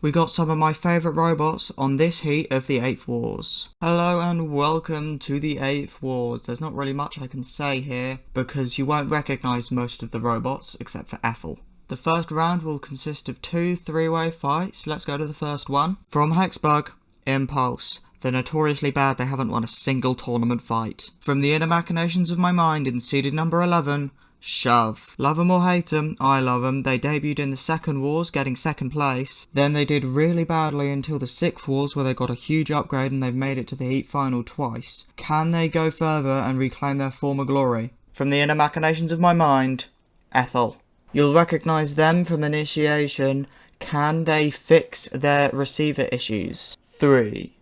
We got some of my favourite robots on this heat of the 8th Wars. Hello and welcome to the 8th Wars. There's not really much I can say here because you won't recognise most of the robots except for Ethel. The first round will consist of 2 3-way fights. Let's go to the first one. From Hexbug, Impulse. They're notoriously bad, they haven't won a single tournament fight. From the inner machinations of my mind in seeded number 11, Shove. Love 'em or hate 'em, I love 'em. They debuted in the second Wars, getting second place. Then they did really badly until the 6th Wars, where they got a huge upgrade and they've made it to the heat final twice. Can they go further and reclaim their former glory? From the inner machinations of my mind, Ethel. You'll recognise them from Initiation. Can they fix their receiver issues? 3,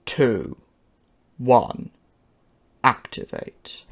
2, 1. Activate.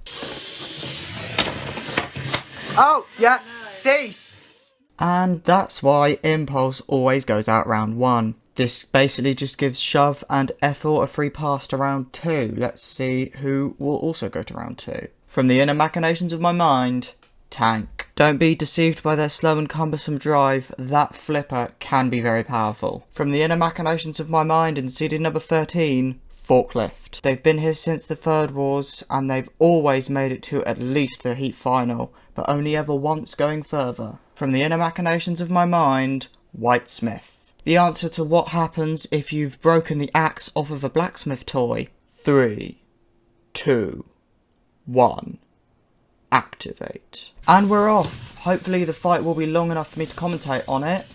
Oh, yeah, cease! And that's why Impulse always goes out round 1. This basically just gives Shove and Ethel a free pass to round 2. Let's see who will also go to round 2. From the inner machinations of my mind, Tank. Don't be deceived by their slow and cumbersome drive, that flipper can be very powerful. From the inner machinations of my mind in seeded number 13, Forklift. They've been here since the 3rd Wars and they've always made it to at least the heat final, but only ever once going further. From the inner machinations of my mind, Whitesmith. The answer to what happens if you've broken the axe off of a Blacksmith toy. 3, 2, 1. Activate. And we're off. Hopefully the fight will be long enough for me to commentate on it.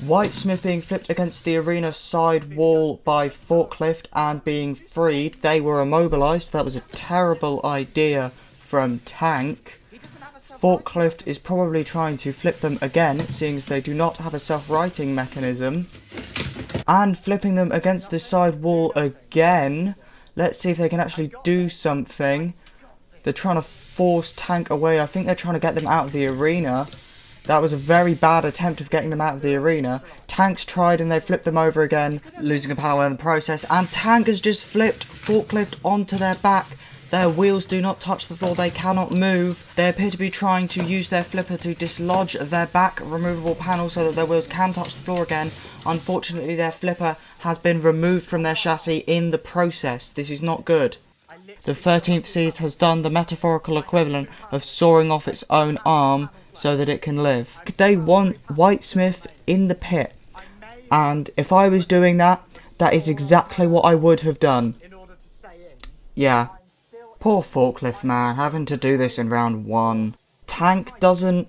Whitesmith being flipped against the arena side wall by Forklift and being freed. They were immobilised. That was a terrible idea from Tank. Forklift is probably trying to flip them again, seeing as they do not have a self-righting mechanism. And flipping them against the side wall again. Let's see if they can actually do something. They're trying to force Tank away. I think they're trying to get them out of the arena. That was a very bad attempt of getting them out of the arena. Tank's tried and they flipped them over again, losing power in the process. And Tank has just flipped Forklift onto their back. Their wheels do not touch the floor, they cannot move. They appear to be trying to use their flipper to dislodge their back removable panel so that their wheels can touch the floor again. Unfortunately, their flipper has been removed from their chassis in the process. This is not good. The 13th seed has done the metaphorical equivalent of sawing off its own arm so that it can live. They want Whitesmith in the pit. And if I was doing that, that is exactly what I would have done. Yeah. Poor Forklift, man, having to do this in round 1. Tank doesn't...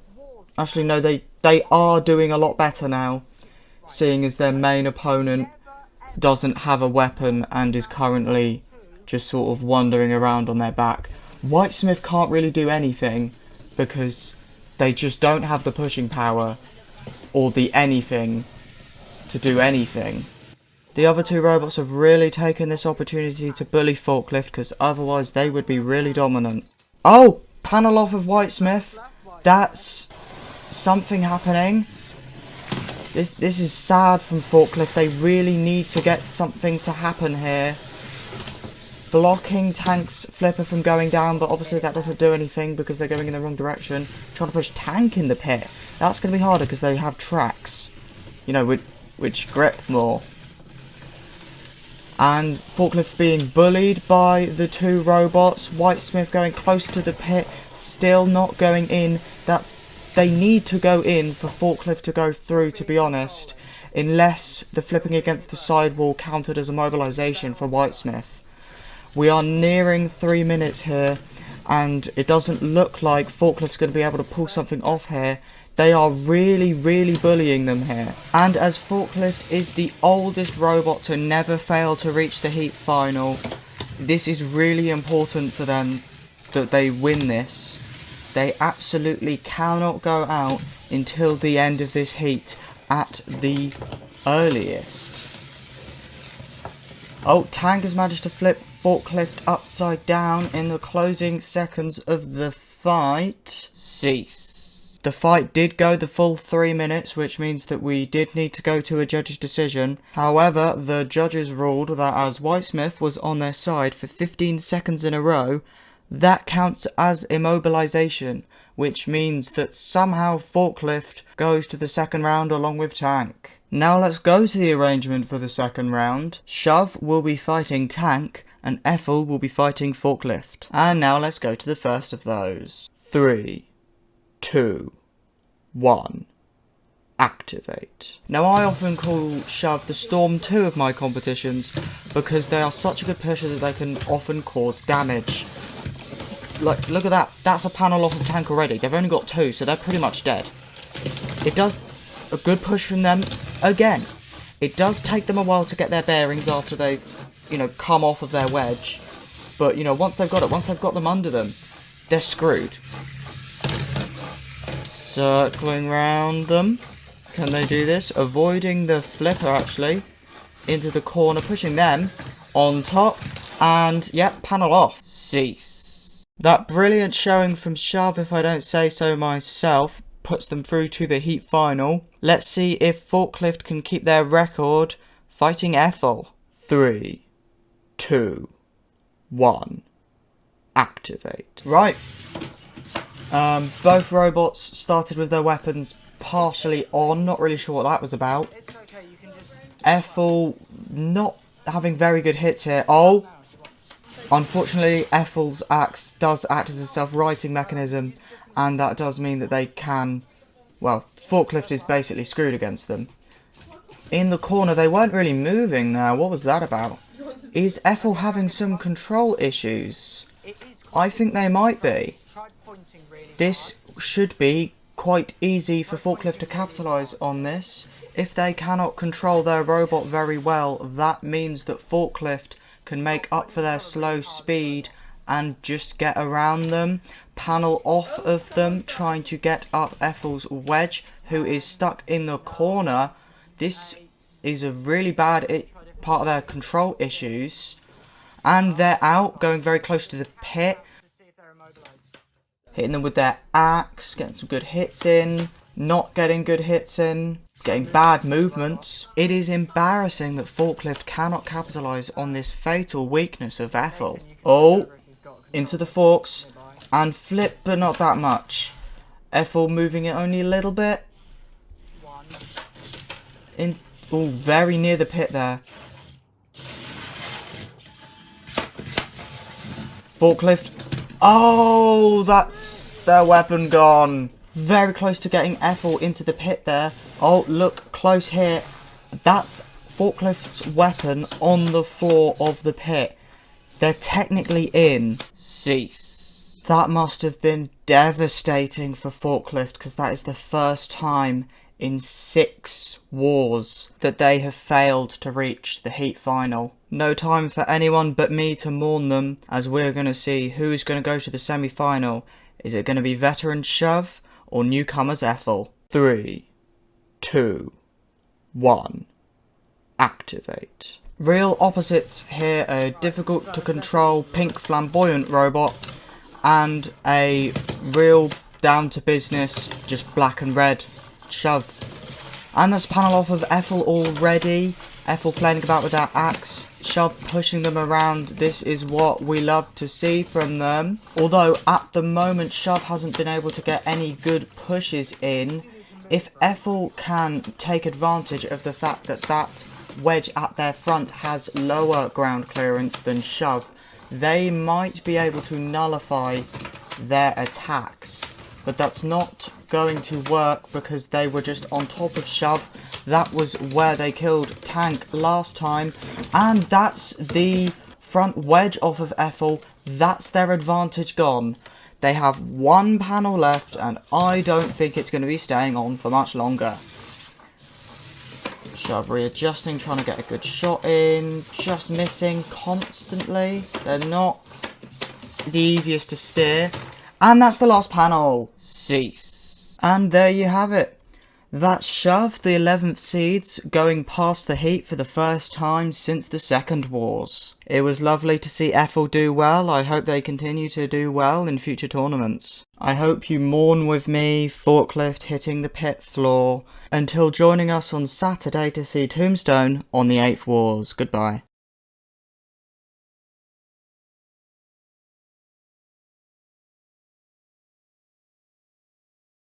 Actually, no, they are doing a lot better now, seeing as their main opponent doesn't have a weapon and is currently just sort of wandering around on their back. Whitesmith can't really do anything because they just don't have the pushing power or the anything to do anything. The other 2 robots have really taken this opportunity to bully Forklift because otherwise they would be really dominant. Oh! Panel off of Whitesmith. That's something happening. This is sad from Forklift. They really need to get something to happen here. Blocking Tank's flipper from going down, but obviously that doesn't do anything because they're going in the wrong direction. Trying to push Tank in the pit. That's going to be harder because they have tracks, you know, which grip more. And Forklift being bullied by the 2 robots. Whitesmith going close to the pit, still not going in. They need to go in for Forklift to go through, to be honest, unless the flipping against the sidewall counted as a mobilisation for Whitesmith. We are nearing 3 minutes here, and it doesn't look like Forklift's going to be able to pull something off here. They are really, really bullying them here. And as Forklift is the oldest robot to never fail to reach the heat final, this is really important for them that they win this. They absolutely cannot go out until the end of this heat at the earliest. Oh, Tank has managed to flip Forklift upside down in the closing seconds of the fight. Cease. The fight did go the full 3 minutes, which means that we did need to go to a judge's decision. However, the judges ruled that as Whitesmith was on their side for 15 seconds in a row, that counts as immobilization, which means that somehow Forklift goes to the second round along with Tank. Now let's go to the arrangement for the second round. Shove will be fighting Tank, and Ethel will be fighting Forklift. And now let's go to the first of those. 3, 2, 1. Activate. Now I often call Shove the Storm 2 of my competitions because they are such a good pusher that they can often cause damage. Like, look at that. That's a panel off of Tank already. They've only got 2, so they're pretty much dead. It does a good push from them. Again, it does take them a while to get their bearings after they've, come off of their wedge. But, once they've got it, once they've got them under them, they're screwed. Circling round them. Can they do this? Avoiding the flipper, actually. Into the corner, pushing them on top. And, yep, panel off. Cease. That brilliant showing from Shove, if I don't say so myself, puts them through to the heat final. Let's see if Forklift can keep their record fighting Ethel. 3, 2, 1. Activate. Right. Both robots started with their weapons partially on. Not really sure what that was about. Ethel not having very good hits here. Oh! Unfortunately, Ethel's axe does act as a self-righting mechanism, and that does mean that they can... Well, Forklift is basically screwed against them. In the corner, they weren't really moving now. What was that about? Is Ethel having some control issues? I think they might be. This should be quite easy for Forklift to capitalise on this. If they cannot control their robot very well, that means that Forklift can make up for their slow speed and just get around them, panel off of them, trying to get up Ethel's wedge, who is stuck in the corner. This is a really bad part of their control issues. And they're out, going very close to the pit. Hitting them with their axe, getting some good hits in, not getting good hits in, getting bad movements. It is embarrassing that Forklift cannot capitalise on this fatal weakness of Ethel. Oh, into the forks, and flip, but not that much. Ethel moving it only a little bit. Very near the pit there. Forklift. Oh, that's their weapon gone. Very close to getting Ethel into the pit there. Oh, look close here. That's Forklift's weapon on the floor of the pit. They're technically in. Cease. That must have been devastating for Forklift, because that is the first time in 6 wars that they have failed to reach the heat final. No time for anyone but me to mourn them, as we're going to see who's going to go to the semi-final. Is it going to be veteran Shove or newcomers Ethel? 3, 2, 1. Activate. Real opposites here, a difficult to control pink flamboyant robot and a real down to business, just black and red Shove. And there's a panel off of Ethel already. Ethel flailing about with that axe. Shove pushing them around. This is what we love to see from them. Although at the moment Shove hasn't been able to get any good pushes in. If Ethel can take advantage of the fact that that wedge at their front has lower ground clearance than Shove, they might be able to nullify their attacks. But that's not going to work because they were just on top of Shove. That was where they killed Tank last time. And that's the front wedge off of Ethel. That's their advantage gone. They have 1 panel left, and I don't think it's going to be staying on for much longer. Shove readjusting, trying to get a good shot in. Just missing constantly. They're not the easiest to steer. And that's the last panel. Cease. And there you have it. That's Shove, the 11th seeds, going past the heat for the first time since the Second Wars. It was lovely to see Ethel do well. I hope they continue to do well in future tournaments. I hope you mourn with me, Forklift hitting the pit floor, until joining us on Saturday to see Tombstone on the 8th Wars. Goodbye.